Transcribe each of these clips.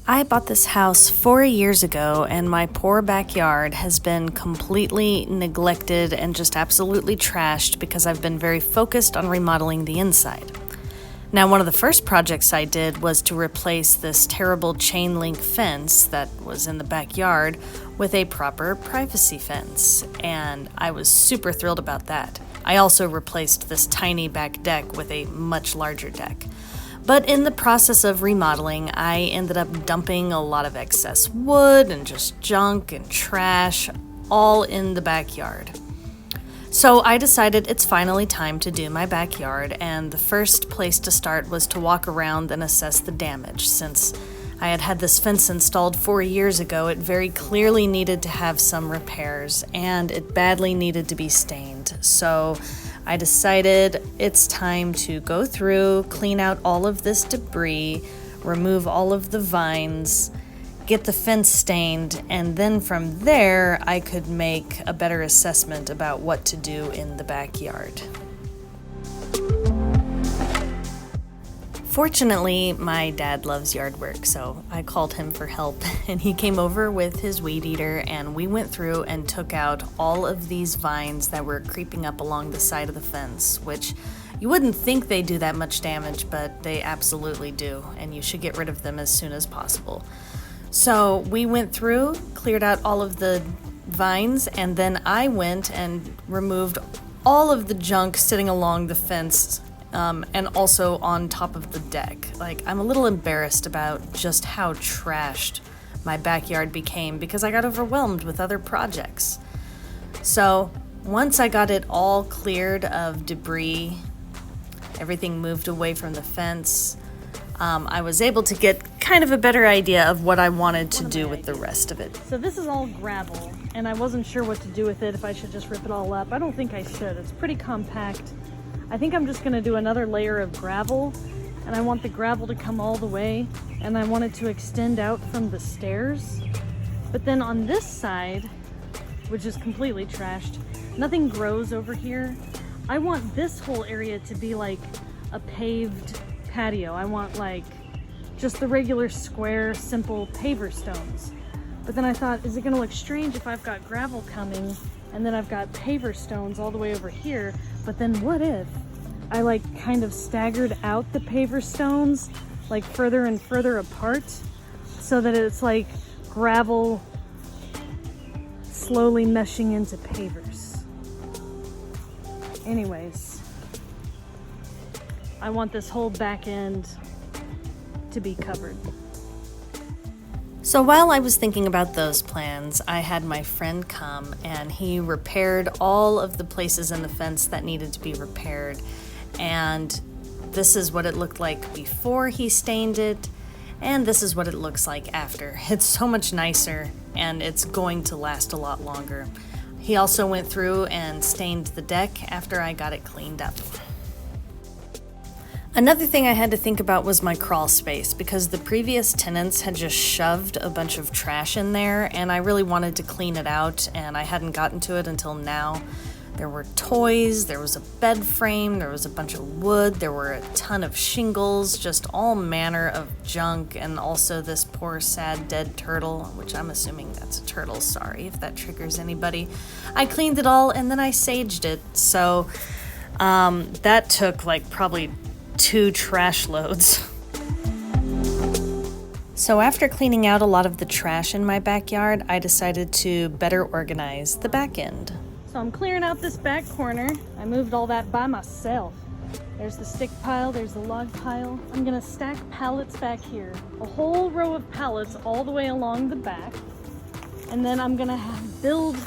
I bought this house 4 years ago, and my poor backyard has been completely neglected and just absolutely trashed because I've been very focused on remodeling the inside. Now, one of the first projects I did was to replace this terrible chain link fence that was in the backyard with a proper privacy fence, and I was super thrilled about that. I also replaced this tiny back deck with a much larger deck. But in the process of remodeling, I ended up dumping a lot of excess wood and just junk and trash all in the backyard. So I decided it's finally time to do my backyard, and the first place to start was to walk around and assess the damage. Since I had had this fence installed 4 years ago, it very clearly needed to have some repairs, and it badly needed to be stained. So I decided it's time to go through, clean out all of this debris, remove all of the vines, get the fence stained, and then from there I could make a better assessment about what to do in the backyard. Fortunately, my dad loves yard work, so I called him for help, and he came over with his weed eater, and we went through and took out all of these vines that were creeping up along the side of the fence, which you wouldn't think they do that much damage, but they absolutely do, and you should get rid of them as soon as possible. So we went through, cleared out all of the vines, and then I went and removed all of the junk sitting along the fence and also on top of the deck. I'm a little embarrassed about just how trashed my backyard became because I got overwhelmed with other projects. So once I got it all cleared of debris, everything moved away from the fence, I was able to get kind of a better idea of what I wanted to do with the rest of it. So this is all gravel, and I wasn't sure what to do with it, if I should just rip it all up. I don't think I should. It's pretty compact. I think I'm just going to do another layer of gravel, and I want the gravel to come all the way, and I want it to extend out from the stairs. But then on this side, which is completely trashed, nothing grows over here. I want this whole area to be like a paved patio. I want just the regular square, simple paver stones. But then I thought, is it going to look strange if I've got gravel coming and then I've got paver stones all the way over here? But then what if I kind of staggered out the paver stones further and further apart so that it's like gravel slowly meshing into pavers. Anyways, I want this whole back end to be covered. So while I was thinking about those plans, I had my friend come and he repaired all of the places in the fence that needed to be repaired. And this is what it looked like before he stained it, and this is what it looks like after. It's so much nicer, and it's going to last a lot longer. He also went through and stained the deck after I got it cleaned up. Another thing I had to think about was my crawl space, because the previous tenants had just shoved a bunch of trash in there, and I really wanted to clean it out, and I hadn't gotten to it until now. There were toys, there was a bed frame, there was a bunch of wood, there were a ton of shingles, just all manner of junk, and also this poor sad dead turtle, which I'm assuming that's a turtle, sorry if that triggers anybody. I cleaned it all and then I saged it, so that took probably 2 trash loads. So after cleaning out a lot of the trash in my backyard, I decided to better organize the back end. So I'm clearing out this back corner. I moved all that by myself. There's the stick pile, there's the log pile. I'm gonna stack pallets back here. A whole row of pallets all the way along the back. And then I'm gonna build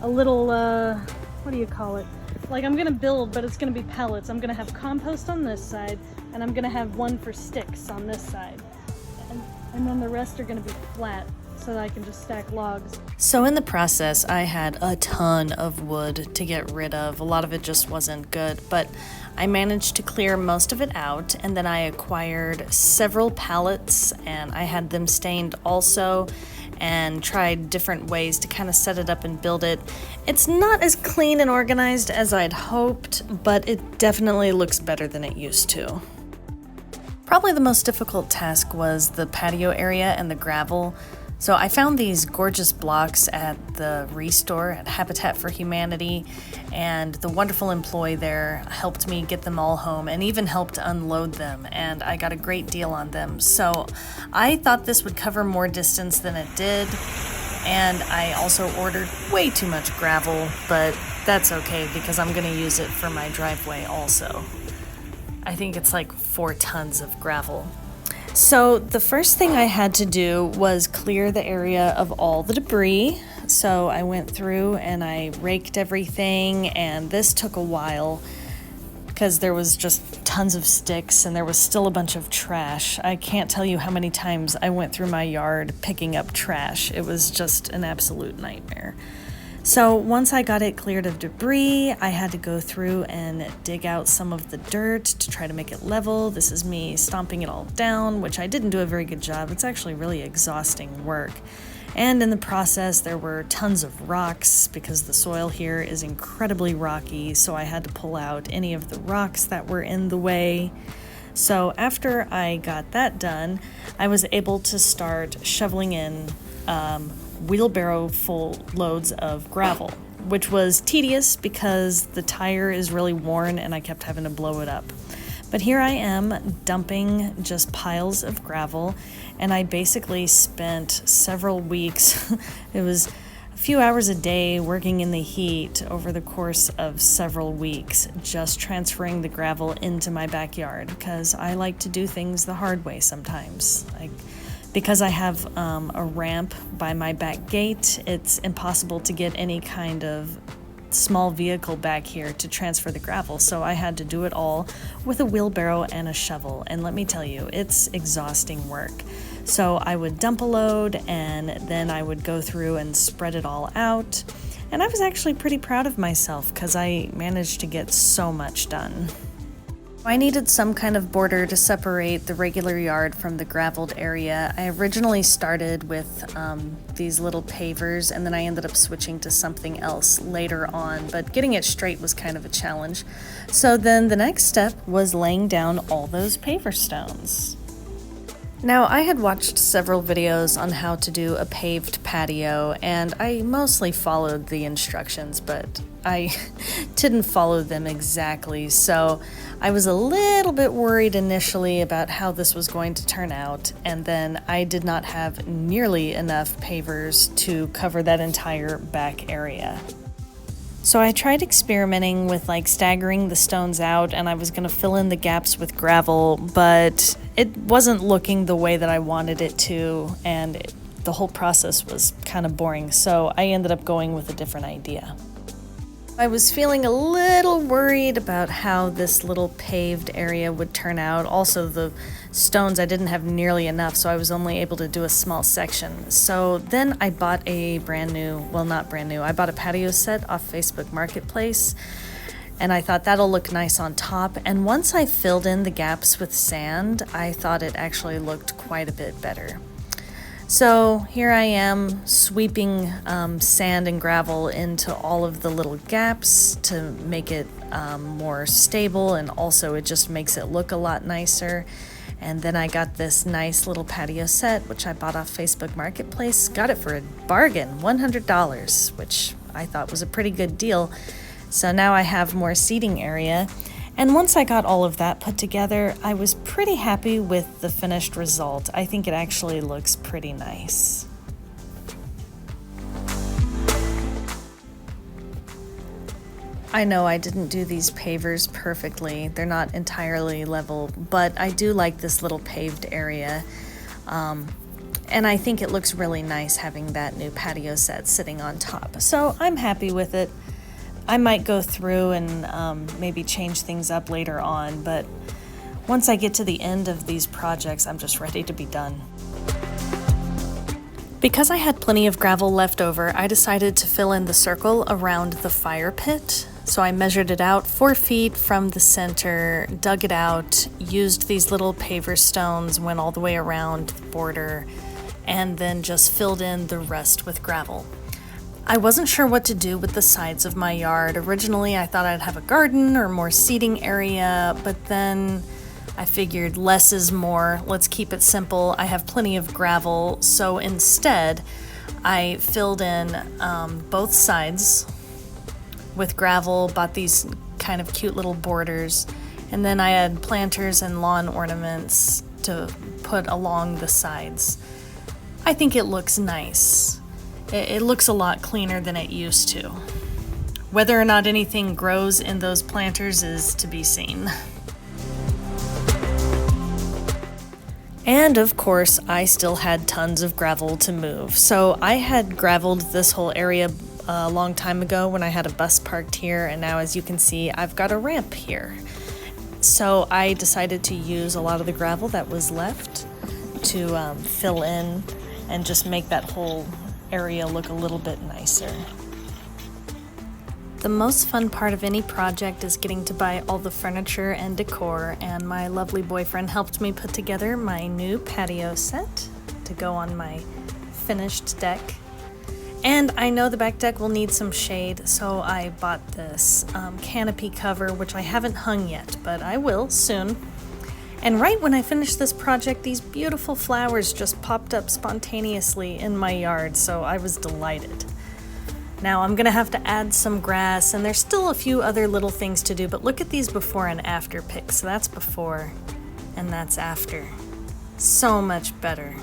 a little, what do you call it? I'm gonna build, but it's gonna be pallets. I'm gonna have compost on this side, and I'm gonna have one for sticks on this side. And then the rest are gonna be flat, so that I can just stack logs. So in the process, I had a ton of wood to get rid of. A lot of it just wasn't good, but I managed to clear most of it out, and then I acquired several pallets, and I had them stained also, and tried different ways to kind of set it up and build it. It's not as clean and organized as I'd hoped, but it definitely looks better than it used to. Probably the most difficult task was the patio area and the gravel. So I found these gorgeous blocks at the Restore at Habitat for Humanity, and the wonderful employee there helped me get them all home and even helped unload them, and I got a great deal on them. So I thought this would cover more distance than it did, and I also ordered way too much gravel, but that's okay because I'm going to use it for my driveway also. I think it's like 4 tons of gravel. So the first thing I had to do was clear the area of all the debris. So I went through and I raked everything, and this took a while because there was just tons of sticks and there was still a bunch of trash. I can't tell you how many times I went through my yard picking up trash. It was just an absolute nightmare. So once I got it cleared of debris, I had to go through and dig out some of the dirt to try to make it level. This is me stomping it all down, which I didn't do a very good job. It's actually really exhausting work. And in the process, there were tons of rocks because the soil here is incredibly rocky, so I had to pull out any of the rocks that were in the way. So after I got that done, I was able to start shoveling in wheelbarrow full loads of gravel, which was tedious because the tire is really worn and I kept having to blow it up. But here I am dumping just piles of gravel, and I basically spent several weeks. It was a few hours a day working in the heat over the course of several weeks, just transferring the gravel into my backyard because I like to do things the hard way sometimes. Because I have a ramp by my back gate, it's impossible to get any kind of small vehicle back here to transfer the gravel, so I had to do it all with a wheelbarrow and a shovel, and let me tell you, it's exhausting work. So I would dump a load, and then I would go through and spread it all out, and I was actually pretty proud of myself because I managed to get so much done. I needed some kind of border to separate the regular yard from the graveled area. I originally started with these little pavers, and then I ended up switching to something else later on, but getting it straight was kind of a challenge. So then the next step was laying down all those paver stones. Now, I had watched several videos on how to do a paved patio, and I mostly followed the instructions, but I didn't follow them exactly, so I was a little bit worried initially about how this was going to turn out, and then I did not have nearly enough pavers to cover that entire back area. So I tried experimenting with staggering the stones out, and I was going to fill in the gaps with gravel, but it wasn't looking the way that I wanted it to, and the whole process was kind of boring, so I ended up going with a different idea. I was feeling a little worried about how this little paved area would turn out. Also, the stones, I didn't have nearly enough, so I was only able to do a small section. So then I bought I bought a patio set off Facebook Marketplace, and I thought that'll look nice on top. And once I filled in the gaps with sand, I thought it actually looked quite a bit better. So here I am sweeping sand and gravel into all of the little gaps to make it more stable, and also it just makes it look a lot nicer. And then I got this nice little patio set, which I bought off Facebook Marketplace. Got it for a bargain, $100, which I thought was a pretty good deal. So now I have more seating area. And once I got all of that put together, I was pretty happy with the finished result. I think it actually looks pretty nice. I know I didn't do these pavers perfectly. They're not entirely level, but I do like this little paved area. And I think it looks really nice having that new patio set sitting on top. So I'm happy with it. I might go through and maybe change things up later on, but once I get to the end of these projects, I'm just ready to be done. Because I had plenty of gravel left over, I decided to fill in the circle around the fire pit. So I measured it out 4 feet from the center, dug it out, used these little paver stones, went all the way around the border, and then just filled in the rest with gravel. I wasn't sure what to do with the sides of my yard. Originally, I thought I'd have a garden or more seating area, but then I figured less is more. Let's keep it simple. I have plenty of gravel, so instead I filled in both sides with gravel, bought these kind of cute little borders, and then I had planters and lawn ornaments to put along the sides. I think it looks nice. It looks a lot cleaner than it used to. Whether or not anything grows in those planters is to be seen. And of course, I still had tons of gravel to move. So I had graveled this whole area a long time ago when I had a bus parked here, and now as you can see, I've got a ramp here. So I decided to use a lot of the gravel that was left to fill in and just make that whole area look a little bit nicer. The most fun part of any project is getting to buy all the furniture and decor, and my lovely boyfriend helped me put together my new patio set to go on my finished deck. And I know the back deck will need some shade, so I bought this canopy cover, which I haven't hung yet, but I will soon. And right when I finished this project, these beautiful flowers just popped up spontaneously in my yard, so I was delighted. Now I'm gonna have to add some grass, and there's still a few other little things to do, but look at these before and after pics. So that's before and that's after. So much better.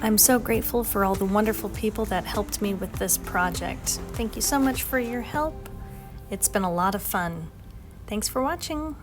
I'm so grateful for all the wonderful people that helped me with this project. Thank you so much for your help. It's been a lot of fun. Thanks for watching.